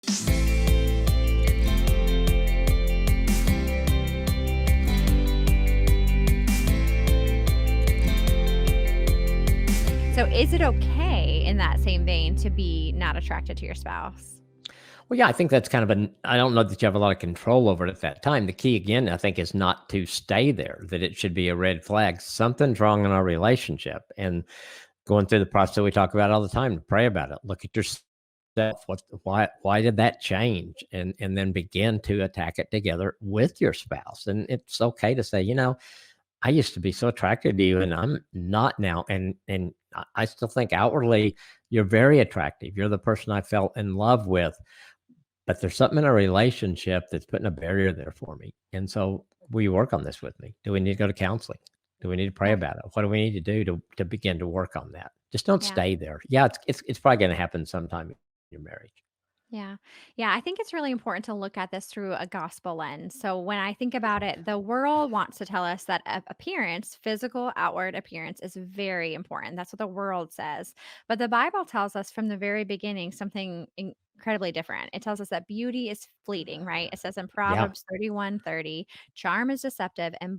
So is it okay in that same vein to be not attracted to your spouse? Well, yeah, I think that's kind of I don't know that you have a lot of control over it at that time. The key, again, I think, is not to stay there, that it should be a red flag. Something's wrong in our relationship. And going through the process that we talk about all the time, to pray about it, look at yourself. Why did that change? And then begin to attack it together with your spouse. And it's okay to say, I used to be so attracted to you and I'm not now. And I still think outwardly you're very attractive. You're the person I fell in love with, but there's something in a relationship that's putting a barrier there for me. And so, will you work on this with me? Do we need to go to counseling? Do we need to pray Yeah. about it? What do we need to do to begin to work on that? Just don't Yeah. stay there. Yeah, it's probably going to happen sometime in your marriage. Yeah. Yeah. I think it's really important to look at this through a gospel lens. So when I think about it, the world wants to tell us that appearance, physical, outward appearance is very important. That's what the world says. But the Bible tells us from the very beginning something incredibly different. It tells us that beauty is fleeting, right? It says in Yeah. Proverbs 31:30, charm is deceptive and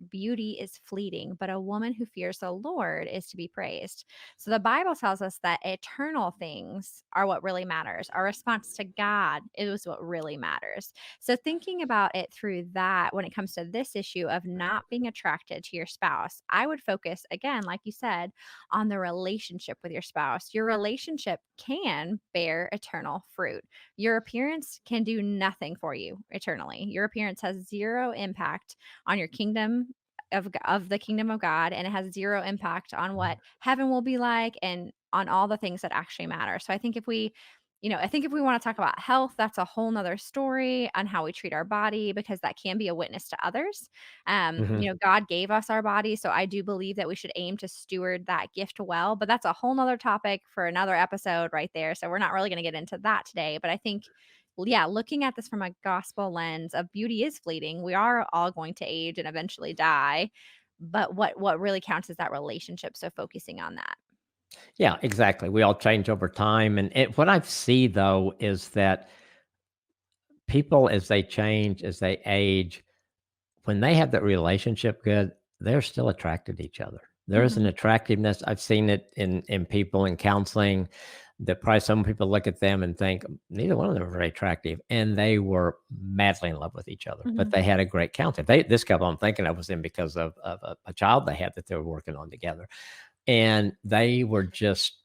beauty is fleeting, but a woman who fears the Lord is to be praised. So the Bible tells us that eternal things are what really matters. Our response to God is what really matters. So thinking about it through that, when it comes to this issue of not being attracted to your spouse, I would focus again, like you said, on the relationship with your spouse. Your relationship can bear eternal fruit. Your appearance can do nothing for you eternally. Your appearance has zero impact on your kingdom of the kingdom of God, and it has zero impact on what heaven will be like and on all the things that actually matter. So I think if we want to talk about health, that's a whole nother story on how we treat our body because that can be a witness to others. Hmm. God gave us our body, so I do believe that we should aim to steward that gift well. But that's a whole nother topic for another episode right there. So we're not really going to get into that today. But I think yeah, looking at this from a gospel lens of beauty is fleeting. We are all going to age and eventually die. But what really counts is that relationship. So focusing on that. Yeah, exactly. We all change over time. And what I see though is that people, as they change, as they age, when they have that relationship good, they're still attracted to each other. There is an Mhm. attractiveness. I've seen it in people in counseling that probably some people look at them and think neither one of them are very attractive, and they were madly in love with each other. But Mhm. they had a great counselor. This couple I'm thinking of was in because of a child they had that they were working on together, and they were just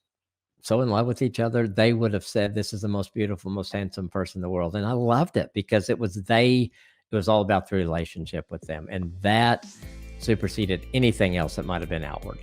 so in love with each other. They would have said, "This is the most beautiful, most handsome person in the world," and I loved it because it was they. It was all about the relationship with them, and that superseded anything else that might have been outward.